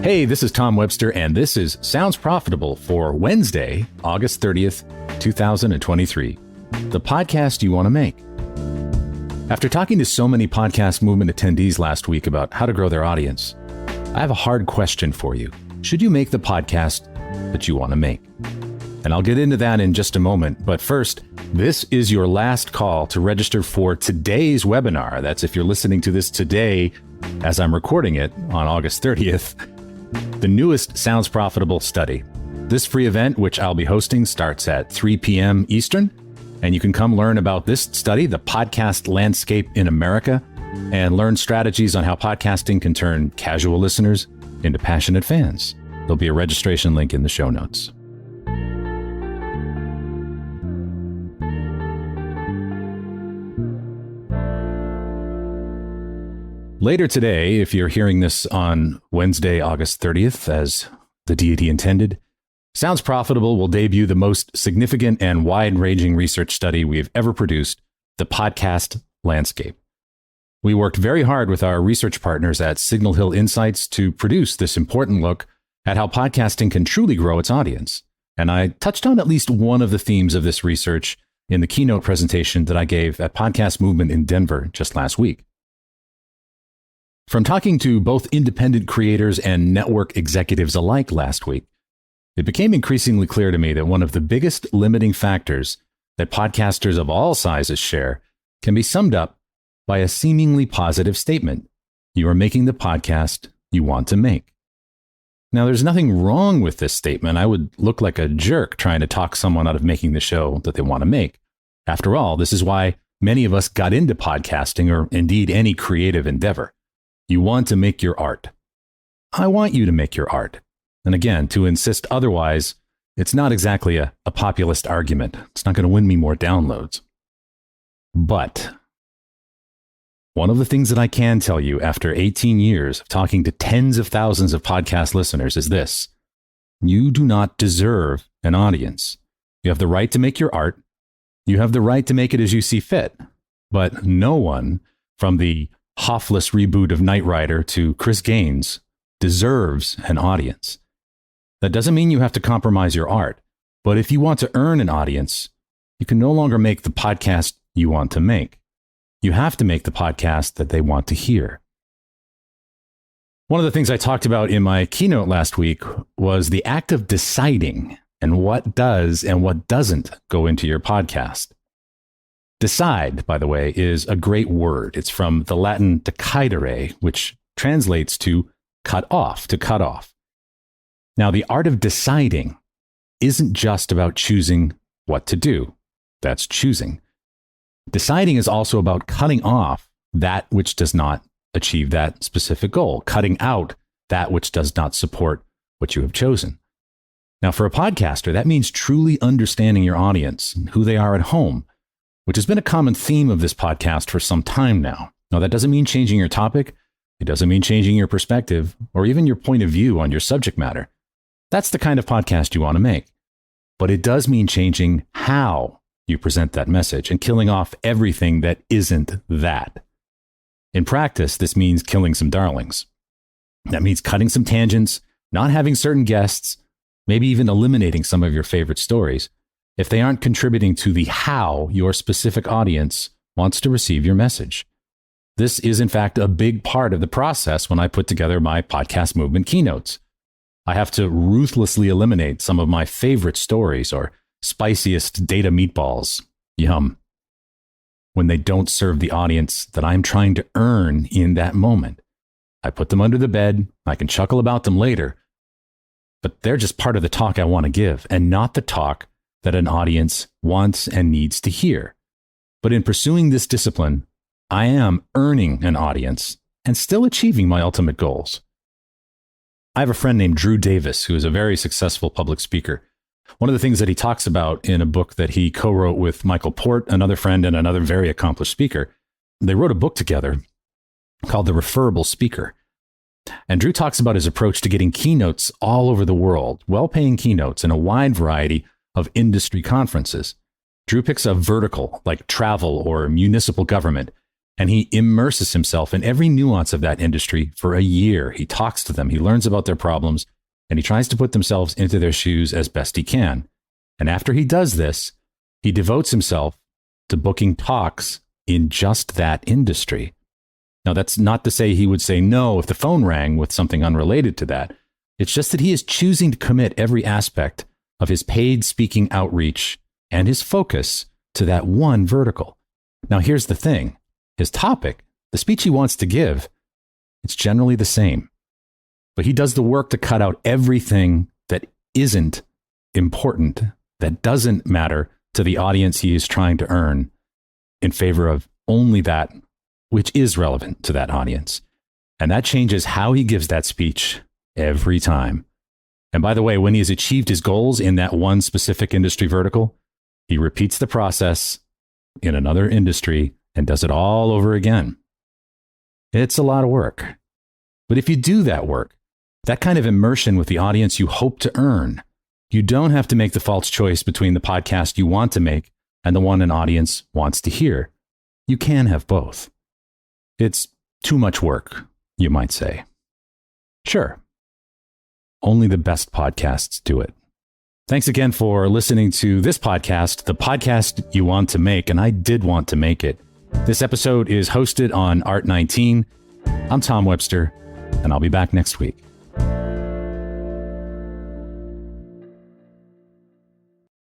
Hey, this is Tom Webster, and this is Sounds Profitable for Wednesday, August 30th, 2023, the podcast you want to make. After talking to so many podcast movement attendees last week about how to grow their audience, I have a hard question for you. Should you make the podcast that you want to make? And I'll get into that in just a moment. But first, this is your last call to register for today's webinar. That's if you're listening to this today, as I'm recording it on August 30th, the newest Sounds Profitable study. This free event, which I'll be hosting, starts at 3 p.m. Eastern, and you can come learn about this study, the podcast landscape in America, and learn strategies on how podcasting can turn casual listeners into passionate fans. There'll be a registration link in the show notes. Later today, if you're hearing this on Wednesday, August 30th, as the deity intended, Sounds Profitable will debut the most significant and wide-ranging research study we've ever produced, the podcast landscape. We worked very hard with our research partners at Signal Hill Insights to produce this important look at how podcasting can truly grow its audience. And I touched on at least one of the themes of this research in the keynote presentation that I gave at Podcast Movement in Denver just last week. From talking to both independent creators and network executives alike last week, it became increasingly clear to me that one of the biggest limiting factors that podcasters of all sizes share can be summed up by a seemingly positive statement. You are making the podcast you want to make. Now, there's nothing wrong with this statement. I would look like a jerk trying to talk someone out of making the show that they want to make. After all, this is why many of us got into podcasting, or indeed any creative endeavor. You want to make your art. I want you to make your art. And again, to insist otherwise, it's not exactly a populist argument. It's not going to win me more downloads. But one of the things that I can tell you after 18 years of talking to tens of thousands of podcast listeners is this: you do not deserve an audience. You have the right to make your art. You have the right to make it as you see fit. But no one, from the Hoffless reboot of Knight Rider to Chris Gaines, deserves an audience. That doesn't mean you have to compromise your art, but if you want to earn an audience, you can no longer make the podcast you want to make. You have to make the podcast that they want to hear. One of the things I talked about in my keynote last week was the act of deciding and what does and what doesn't go into your podcast. Decide, by the way, is a great word. It's from the Latin decidere, which translates to cut off, to cut off. Now, the art of deciding isn't just about choosing what to do. That's choosing. Deciding is also about cutting off that which does not achieve that specific goal, cutting out that which does not support what you have chosen. Now, for a podcaster, that means truly understanding your audience and who they are at home, which has been a common theme of this podcast for some time now. Now, that doesn't mean changing your topic. It doesn't mean changing your perspective or even your point of view on your subject matter. That's the kind of podcast you want to make. But it does mean changing how you present that message and killing off everything that isn't that. In practice, this means killing some darlings. That means cutting some tangents, not having certain guests, maybe even eliminating some of your favorite stories, if they aren't contributing to the how your specific audience wants to receive your message. This is, in fact, a big part of the process when I put together my podcast movement keynotes. I have to ruthlessly eliminate some of my favorite stories or spiciest data meatballs, yum, when they don't serve the audience that I'm trying to earn in that moment. I put them under the bed. I can chuckle about them later, but they're just part of the talk I want to give and not the talk that an audience wants and needs to hear. But in pursuing this discipline, I am earning an audience and still achieving my ultimate goals. I have a friend named Drew Davis, who is a very successful public speaker. One of the things that he talks about in a book that he co-wrote with Michael Port, another friend and another very accomplished speaker, they wrote a book together called The Referable Speaker. And Drew talks about his approach to getting keynotes all over the world, well-paying keynotes in a wide variety of industry conferences. Drew picks a vertical like travel or municipal government And he immerses himself in every nuance of that industry for a year. He talks to them, he learns about their problems, and he tries to put themselves into their shoes as best he can. And after he does this, he devotes himself to booking talks in just that industry. Now, that's not to say he would say no if the phone rang with something unrelated to that. It's just that he is choosing to commit every aspect of his paid speaking outreach and his focus to that one vertical. Now, here's the thing. His topic, the speech he wants to give, it's generally the same. But he does the work to cut out everything that isn't important, that doesn't matter to the audience he is trying to earn, in favor of only that which is relevant to that audience. And that changes how he gives that speech every time. And by the way, when he has achieved his goals in that one specific industry vertical, he repeats the process in another industry and does it all over again. It's a lot of work. But if you do that work, that kind of immersion with the audience you hope to earn, you don't have to make the false choice between the podcast you want to make and the one an audience wants to hear. You can have both. It's too much work, you might say. Sure. Only the best podcasts do it. Thanks again for listening to this podcast, the podcast you want to make, and I did want to make it. This episode is hosted on Art19. I'm Tom Webster, and I'll be back next week.